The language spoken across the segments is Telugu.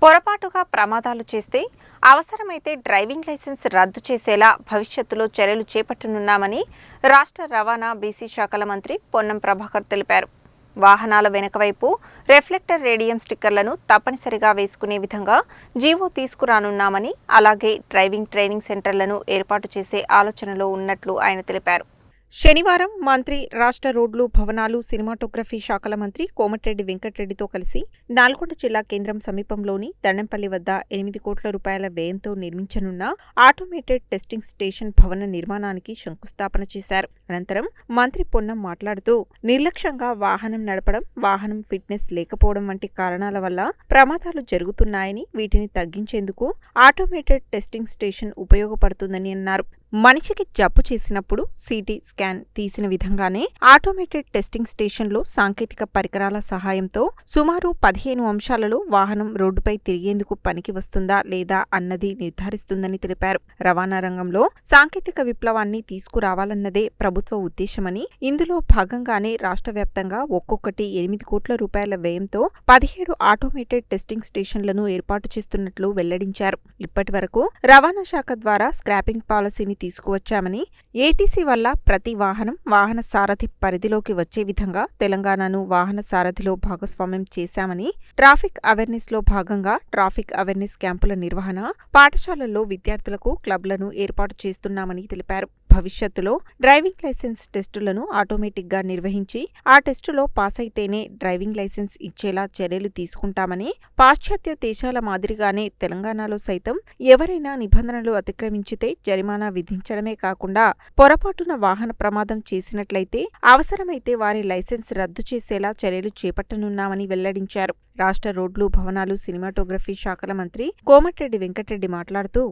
పొరపాటుగా ప్రమాదాలు చేస్తే అవసరమైతే డ్రైవింగ్ లైసెన్స్ రద్దు చేసేలా భవిష్యత్తులో చర్యలు చేపట్టనున్నామని రాష్ట్ర రవాణా బీసీ శాఖల మంత్రి పొన్నం ప్రభాకర్ తెలిపారు. వాహనాల వెనుకవైపు రిఫ్లెక్టర్ రేడియం స్టిక్కర్లను తప్పనిసరిగా వేసుకునే విధంగా జీవో తీసుకురానున్నామని, అలాగే డ్రైవింగ్ ట్రైనింగ్ సెంటర్లను ఏర్పాటు చేసే ఆలోచనలో ఉన్నట్లు ఆయన తెలిపారు. శనివారం మంత్రి రాష్ట్ర రోడ్లు, భవనాలు, సినిమాటోగ్రఫీ శాఖల మంత్రి కోమటిరెడ్డి వెంకటరెడ్డితో కలిసి నల్గొండ జిల్లా కేంద్రం సమీపంలోని దండంపల్లి వద్ద 8 కోట్ల రూపాయల వ్యయంతో నిర్మించనున్న ఆటోమేటెడ్ టెస్టింగ్ స్టేషన్ భవన నిర్మాణానికి శంకుస్థాపన చేశారు. అనంతరం మంత్రి పొన్నం మాట్లాడుతూ, నిర్లక్ష్యంగా వాహనం నడపడం, వాహనం ఫిట్నెస్ లేకపోవడం వంటి కారణాల వల్ల ప్రమాదాలు జరుగుతున్నాయని, వీటిని తగ్గించేందుకు ఆటోమేటెడ్ టెస్టింగ్ స్టేషన్ ఉపయోగపడుతుందని అన్నారు. మనిషికి జబ్బు చేసినప్పుడు సిటీ స్కాన్ తీసిన విధంగానే ఆటోమేటెడ్ టెస్టింగ్ స్టేషన్లో సాంకేతిక పరికరాల సహాయంతో సుమారు 15 అంశాలలో వాహనం రోడ్డుపై తిరిగేందుకు పనికి వస్తుందా లేదా అన్నది నిర్ధారిస్తుందని తెలిపారు. రవాణా రంగంలో సాంకేతిక విప్లవాన్ని తీసుకురావాలన్నదే ప్రభుత్వ ఉద్దేశమని, ఇందులో భాగంగానే రాష్ట్ర వ్యాప్తంగా ఒక్కొక్కటి 8 కోట్ల రూపాయల వ్యయంతో 17 ఆటోమేటెడ్ టెస్టింగ్ స్టేషన్లను ఏర్పాటు చేస్తున్నట్లు వెల్లడించారు. ఇప్పటి వరకు రవాణా శాఖ ద్వారా స్క్రాపింగ్ పాలసీని తీసుకువచ్చామని, ఏటీసీ వల్ల ప్రతి వాహన సారథి పరిధిలోకి వచ్చే విధంగా తెలంగాణను వాహన సారథిలో భాగస్వామ్యం చేశామని, ట్రాఫిక్ అవేర్నెస్ లో భాగంగా ట్రాఫిక్ అవేర్నెస్ క్యాంపుల నిర్వహణ, పాఠశాలల్లో విద్యార్థులకు క్లబ్లను ఏర్పాటు చేస్తున్నామని తెలిపారు. భవిష్యత్తులో డ్రైవింగ్ లైసెన్స్ టెస్టులను ఆటోమేటిక్గా నిర్వహించి ఆ టెస్టులో పాస్ అయితేనే డ్రైవింగ్ లైసెన్స్ ఇచ్చేలా చర్యలు తీసుకుంటామని, పాశ్చాత్య దేశాల మాదిరిగానే తెలంగాణలో సైతం ఎవరైనా నిబంధనలు అతిక్రమించితే జరిమానా విధించడమే కాకుండా పొరపాటున వాహన ప్రమాదం చేసినట్లయితే అవసరమైతే వారి లైసెన్స్ రద్దు చేసేలా చర్యలు చేపట్టనున్నామని వెల్లడించారు. రాష్ట్ర రోడ్లు, భవనాలు, సినిమాటోగ్రఫీ శాఖల మంత్రి కోమటిరెడ్డి వెంకటరెడ్డి మాట్లాడుతూ,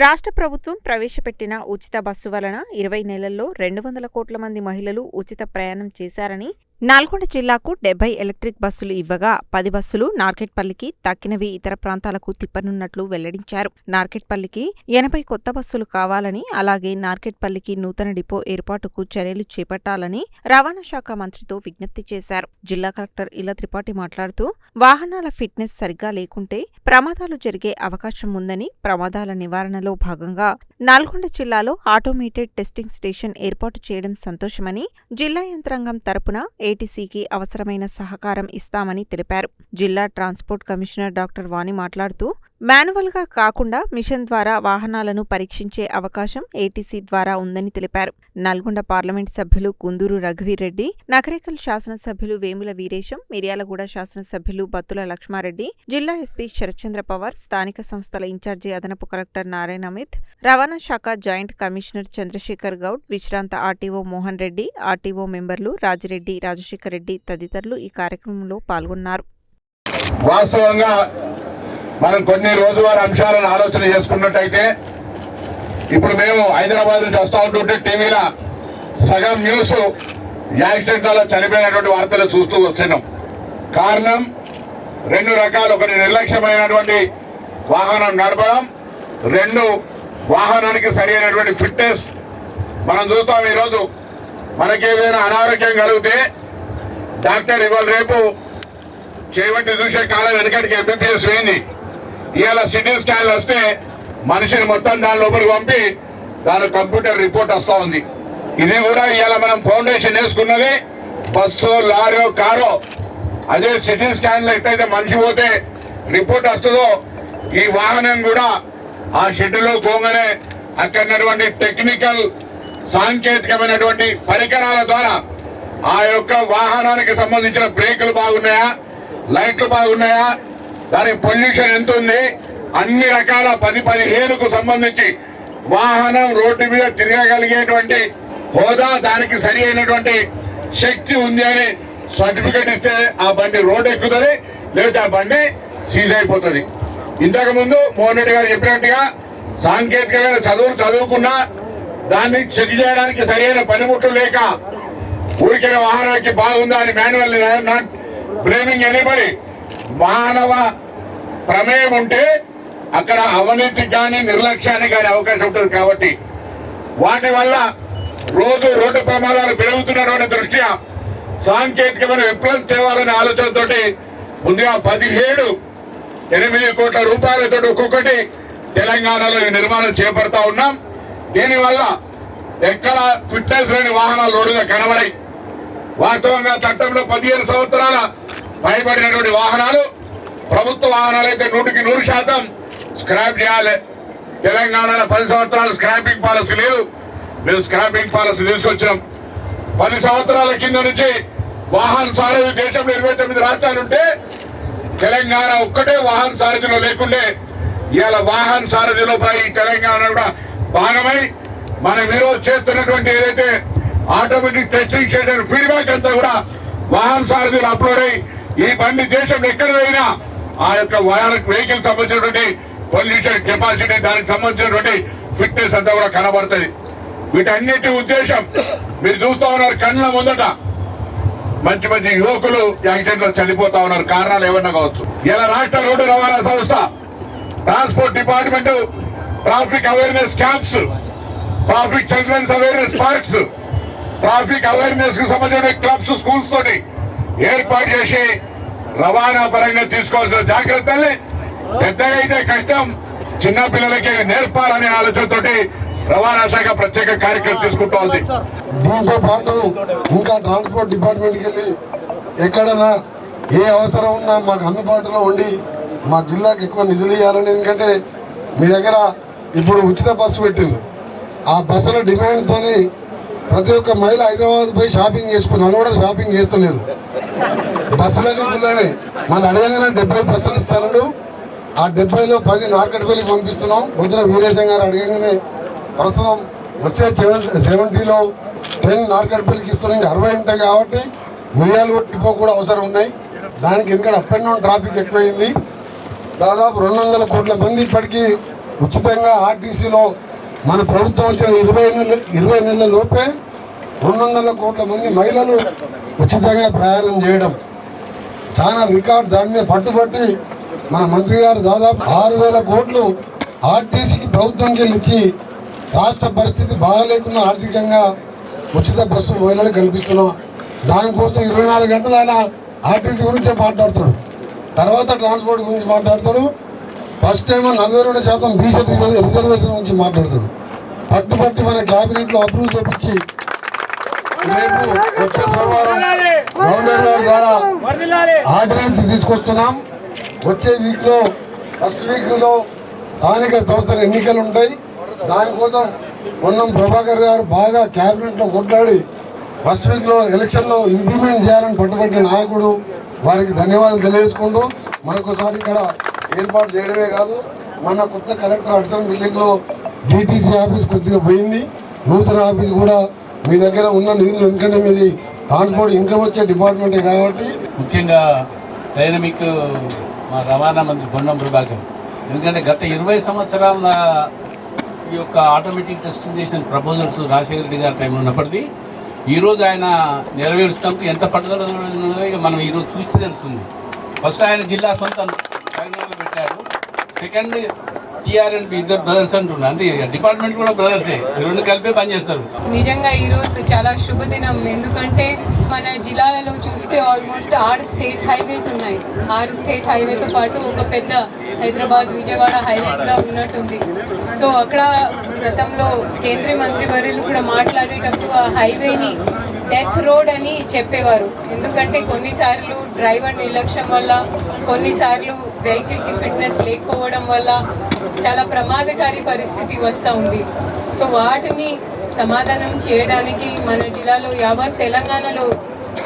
రాష్ట్ర ప్రభుత్వం ప్రవేశపెట్టిన ఉచిత బస్సు వలన 20 నెలల్లో 200 కోట్ల మంది మహిళలు ఉచిత ప్రయాణం చేశారని, నల్గొండ జిల్లాకు 70 ఎలక్ట్రిక్ బస్సులు ఇవ్వగా 10 బస్సులు నార్కెట్పల్లికి, తక్కినవి ఇతర ప్రాంతాలకు తిప్పనున్నట్లు వెల్లడించారు. నార్కెట్పల్లికి 80 కొత్త బస్సులు కావాలని, అలాగే నార్కెట్పల్లికి నూతన డిపో ఏర్పాటుకు చర్యలు చేపట్టాలని రవాణా శాఖ మంత్రితో విజ్ఞప్తి చేశారు. జిల్లా కలెక్టర్ ఇల త్రిపాఠి మాట్లాడుతూ, వాహనాల ఫిట్నెస్ సరిగ్గా లేకుంటే ప్రమాదాలు జరిగే అవకాశం ఉందని, ప్రమాదాల నివారణలో భాగంగా నల్గొండ జిల్లాలో ఆటోమేటెడ్ టెస్టింగ్ స్టేషన్ ఏర్పాటు చేయడం సంతోషమని, జిల్లా యంత్రాంగం తరపున ఏటీసీకి అవసరమైన సహకారం ఇస్తామని తెలిపారు. జిల్లా ట్రాన్స్పోర్ట్ కమిషనర్ డాక్టర్ వాణి మాట్లాడుతూ, మాన్యువల్గా కాకుండా మిషన్ ద్వారా వాహనాలను పరీక్షించే అవకాశం ఏటీసీ ద్వారా ఉందని తెలిపారు. నల్గొండ పార్లమెంట్ సభ్యులు కుందూరు రఘువీరెడ్డి, నకరేకల్ శాసనసభ్యులు వేముల వీరేశం, మిర్యాలగూడ శాసనసభ్యులు బత్తుల లక్ష్మారెడ్డి, జిల్లా ఎస్పీ శరత్చంద్ర పవార్, స్థానిక సంస్థల ఇన్ఛార్జి అదనపు కలెక్టర్ నారాయణ అమిత్, రవాణా శాఖ జాయింట్ కమిషనర్ చంద్రశేఖర్ గౌడ్, విశ్రాంత ఆర్టీఓ మోహన్ రెడ్డి, ఆర్టీఓ మెంబర్లు రాజిరెడ్డి, రాజశేఖర్ రెడ్డి తదితరులు ఈ కార్యక్రమంలో పాల్గొన్నారు. వాస్తవంగా మనం కొన్ని రోజువారీ అంశాలను ఆలోచన చేసుకున్నట్టయితే, ఇప్పుడు మేము హైదరాబాద్ నుంచి వస్తూ ఉంటుంటే టీవీలో సగం న్యూస్ యాక్సిడెంట్లలో చనిపోయినటువంటి వార్తలు చూస్తూ వస్తున్నాం. కారణం 2 రకాలు. ఒకటి నిర్లక్ష్యమైనటువంటి వాహనం నడపడం, 2 వాహనానికి సరి అయినటువంటి ఫిట్నెస్. మనం చూస్తాం, ఈరోజు మనకేదైనా అనారోగ్యం కలిగితే డాక్టర్ ఇవాళ రేపు చేయబట్టి చూసే కాలం వెనకటికి ఎంబీబీఎస్ వేయింది. ఇవాళ సిటీ స్కాన్లు వస్తే మనిషిని మొత్తం దాని లోపలికి పంపి దాని కంప్యూటర్ రిపోర్ట్ వస్తూ ఉంది. ఇది కూడా ఇవాళ మనం ఫౌండేషన్ వేసుకున్నది బస్సు, లారో, కారో. అదే సిటీ స్కాన్లో ఎట్లయితే మనిషి పోతే రిపోర్ట్ వస్తుందో, ఈ వాహనం కూడా ఆ షెడ్యూల్లో పోగానే అక్కడున్నటువంటి టెక్నికల్ సాంకేతికమైనటువంటి పరికరాల ద్వారా ఆ యొక్క వాహనానికి సంబంధించిన బ్రేకులు బాగున్నాయా, లైట్లు బాగున్నాయా, దాని పొల్యూషన్ ఎంత ఉంది, అన్ని రకాల 10-15కు సంబంధించి వాహనం రోడ్డు మీద తిరగగలిగేటువంటి హోదా, దానికి సరి అయినటువంటి శక్తి ఉంది అని సర్టిఫికేట్ ఇస్తే ఆ బండి రోడ్డు ఎక్కుతుంది, లేదా ఆ బండి సీజ్ అయిపోతుంది. ఇంతకుముందు మోహన్ రెడ్డి గారు చెప్పినట్టుగా సాంకేతికమైన చదువుకున్నా దాన్ని చెక్ చేయడానికి సరైన పనిముట్లు లేక ఊరికైన వాహనానికి బాగుందా అని మాన్యువల్, నాట్ బ్లేమింగ్ ఎనీబడి, మానవ ప్రమేయం ఉంటే అక్కడ అవినీతికి కానీ నిర్లక్ష్యానికి కానీ అవకాశం ఉంటుంది. కాబట్టి వాటి వల్ల రోజు రోడ్డు ప్రమాదాలు పెరుగుతున్నటువంటి దృష్ట్యా సాంకేతికమైన విప్లవం తేవాలనే ఆలోచనతోటి ముందుగా 17 8 కోట్ల రూపాయలతో ఒక్కొక్కటి తెలంగాణలో ఈ నిర్మాణం చేపడతా ఉన్నాం. దీనివల్ల ఎక్కడ ఫిట్నెస్ లేని వాహనాలు రోడ్డుగా కనబడాయి. వాస్తవంగా చట్టంలో 15 సంవత్సరాల పైబడినటువంటి వాహనాలు ప్రభుత్వ వాహనాలు అయితే 100% స్క్రాప్ చేయాలి. తెలంగాణలో 10 సంవత్సరాలు స్క్రాపింగ్ పాలసీ లేదు. మేము స్క్రాపింగ్ పాలసీ తీసుకొచ్చినాం. 10 సంవత్సరాల కింద నుంచి వాహన సారథి దేశంలో 29 రాష్ట్రాలుంటే తెలంగాణ ఒక్కటే వాహన సారథిలో లేకుండే ఇవాళ వాహన సారథిలో ఈ తెలంగాణ కూడా భాగమై మనం ఈరోజు చేస్తున్నటువంటి ఏదైతే ఆటోమేటిక్ టెస్టింగ్ స్టేషన్ ఫీడ్బ్యాక్ అంతా కూడా వాహన సారథిలో అప్లోడ్ అయ్యి ఈ బండి దేశంలో ఎక్కడ పోయినా ఆ యొక్క వెహికల్ సంబంధించినటువంటి పొల్యూషన్ కెపాసిటీ దానికి సంబంధించినటువంటి ఫిట్నెస్ అంతా కూడా కనబడుతుంది. వీటన్నిటి ఉద్దేశం మీరు చూస్తా ఉన్నారు. కళ్ళ ముందట మంచి మంచి యువకులు యాక్సిడెంట్ లో చనిపోతా ఉన్నారు. కారణాలు ఏమన్నా కావచ్చు. ఇలా రాష్ట్ర రోడ్డు రవాణా సంస్థ, transport department traffic awareness camps, traffic children's awareness parks, traffic awareness కు సంబంధించిన క్లబ్స్, స్కూల్స్ తోటి ఏర్పాటు చేసి రవాణా పరంగా తీసుకోవాల్సిన జాగ్రత్తల్ని పెద్దగా అయితే కష్టం, చిన్న పిల్లలకి నేర్పాలనే ఆలోచనతోటి రవాణా శాఖ ప్రత్యేక కార్యక్రమం తీసుకుంటూ ఉంది. దీంతో పాటు ఇంకా ట్రాన్స్పోర్ట్ డిపార్ట్మెంట్కి వెళ్ళి ఎక్కడైనా ఏ అవసరం ఉన్నా మాకు అందుబాటులో ఉండి మా జిల్లాకి ఎక్కువ నిధులు ఇవ్వాలని. ఎందుకంటే మీ దగ్గర ఇప్పుడు ఉచిత బస్సు పెట్టింది. ఆ బస్సుల డిమాండ్తో ప్రతి ఒక్క మహిళ హైదరాబాద్ పోయి షాపింగ్ చేసుకున్నాను కూడా షాపింగ్ చేస్తలేదు. బస్సులన్నీ ఫుల్లానే. మన అడగగానే 70 బస్సులు ఇస్తాడు. ఆ 70లో 10 నార్కట్పల్లికి పంపిస్తున్నాం. పొద్దున వీరేశం గారు అడగగానే ప్రస్తుతం వచ్చే 70లో 10 నార్కట్పల్లికి ఇస్తున్నాం. 60 ఉంటాయి కాబట్టి మిరియాలు డిపో కూడా అవసరం ఉన్నాయి. దానికి ఎందుకంటే అప్ అండ్ డౌన్ ట్రాఫిక్ ఎక్కువైంది. దాదాపు 200 కోట్ల మంది ఇప్పటికీ ఉచితంగా ఆర్టీసీలో మన ప్రభుత్వం వచ్చిన 20 నెలల లోపే 200 కోట్ల మంది మహిళలు ఉచితంగా ప్రయాణం చేయడం చాలా రికార్డు. దాని మీద పట్టుబట్టి మన మంత్రి గారు దాదాపు 6,000 కోట్లు ఆర్టీసీకి ప్రభుత్వం ఇచ్చి రాష్ట్ర పరిస్థితి బాగాలేకున్నా ఆర్థికంగా ఉచిత బస్సు మహిళలు కల్పిస్తున్నాం. దానికోసం 24 గంటలు ఆయన ఆర్టీసీ గురించే మాట్లాడతాడు, తర్వాత ట్రాన్స్పోర్ట్ గురించి మాట్లాడతాడు. ఫస్ట్ టైం 42% బీసీ రిజర్వేషన్ గురించి మాట్లాడతాడు. పట్టుబట్టి మన క్యాబినెట్లో అప్రూవ్ చేపించి రేపు వచ్చే సోమవారం గవర్నర్ గారి ద్వారా ఆర్డినెన్స్ తీసుకొస్తున్నాం. వచ్చే వీక్లో ఫస్ట్ వీక్లో స్థానిక సంస్థల ఎన్నికలు ఉంటాయి. దానికోసం పొన్నం ప్రభాకర్ గారు బాగా క్యాబినెట్లో కొట్లాడి ఫస్ట్ వీక్లో ఎలక్షన్లో ఇంప్లిమెంట్ చేయాలని పట్టుబట్టిన నాయకుడు. వారికి ధన్యవాదాలు తెలియజేసుకుంటూ మరొకసారి ఇక్కడ ఏర్పాటు చేయడమే కాదు, మన కొత్త కలెక్టర్ అడ్సన్ బిల్డింగ్లో డిటీసీ ఆఫీస్ కొద్దిగా పోయింది. నూతన ఆఫీస్ కూడా మీ దగ్గర ఉన్న నిధులు, ఎందుకంటే మీది ట్రాన్స్పోర్ట్ ఇన్కమ్ వచ్చే డిపార్ట్మెంటే కాబట్టి. ముఖ్యంగా డైనమిక్ మా రవాణా మంత్రి పొన్నం ప్రభాకర్, ఎందుకంటే గత 20 సంవత్సరాల ఈ యొక్క ఆటోమేటిక్ టెస్టింగ్ చేసిన ప్రపోజల్స్ రాజశేఖర రెడ్డి గారి టైంలో ఉన్నప్పటికీ ఈరోజు ఆయన నెరవేరుస్తాం ఎంత పట్టుదల ఉన్నదో ఇక మనం ఈరోజు చూస్తే తెలుస్తుంది. ఫస్ట్ ఆయన జిల్లా సొంత తెలంగాణలో పెట్టారు. సెకండ్ టీఆర్ఎండ్ ఇద్దరు బ్రదర్స్ అంటున్నారు. అంతే డిపార్ట్మెంట్ కూడా బ్రదర్సే, రెండు కలిపే పనిచేస్తారు. నిజంగా ఈరోజు చాలా శుభదినం. ఎందుకంటే మన జిల్లాలలో చూస్తే ఆల్మోస్ట్ 6 స్టేట్ హైవేస్ ఉన్నాయి. 6 స్టేట్ హైవేతో పాటు ఒక పెద్ద హైదరాబాద్ విజయవాడ హైవే కూడా ఉన్నట్టుంది. సో అక్కడ గతంలో కేంద్రీయ మంత్రి వర్యులు కూడా మాట్లాడేటప్పుడు ఆ హైవేని డెత్ రోడ్ అని చెప్పేవారు. ఎందుకంటే కొన్నిసార్లు డ్రైవర్ నిర్లక్ష్యం వల్ల, కొన్నిసార్లు వెహికల్కి ఫిట్నెస్ లేకపోవడం వల్ల చాలా ప్రమాదకారి పరిస్థితి వస్తూ ఉంది. సో వాటిని సమాధానం చేయడానికి మన జిల్లాలో యావత్ తెలంగాణలో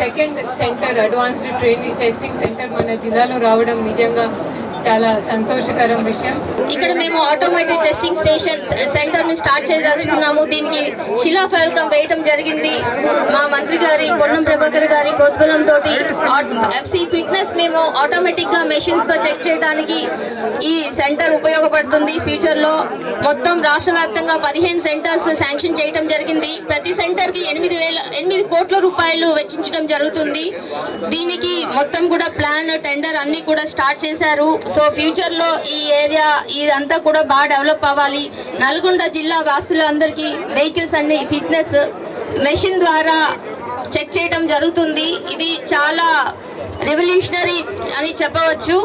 second centre, advanced training testing centre మన జిల్లాలో రావడం నిజంగా చాలా సంతోషకరం విషయం. ఇక్కడ మేము ఆటోమేటిక్ టెస్టింగ్ స్టేషన్ సెంటర్ ని స్టార్ట్ చేయదలుచుకున్నాము. దీనికి శిలాఫలకం వేయటం జరిగింది. మా మంత్రి గారి పొన్నం ప్రభాకర్ గారి ప్రోద్బలంతో ఎఫ్సి ఫిట్నెస్ మేము ఆటోమేటిక్ గా మెషిన్స్ తో చెక్ చేయడానికి ఈ సెంటర్ ఉపయోగపడుతుంది. ఫ్యూచర్ లో మొత్తం రాష్ట్ర వ్యాప్తంగా 15 సెంటర్స్ శాంక్షన్ చేయడం జరిగింది. ప్రతి సెంటర్ కి 8 కోట్ల రూపాయలు వెచ్చించడం జరుగుతుంది. దీనికి మొత్తం కూడా ప్లాన్, టెండర్ అన్ని కూడా స్టార్ట్ చేశారు. సో ఫ్యూచర్ లో ఈ ఏరియా ఇదంతా కూడా బాగా డెవలప్ అవ్వాలి. నల్గొండ జిల్లా వాసులందరికీ వెహికల్స్ అన్ని ఫిట్నెస్ మెషిన్ ద్వారా చెక్ చేయడం జరుగుతుంది. ఇది చాలా రెవల్యూషనరీ అని చెప్పవచ్చు.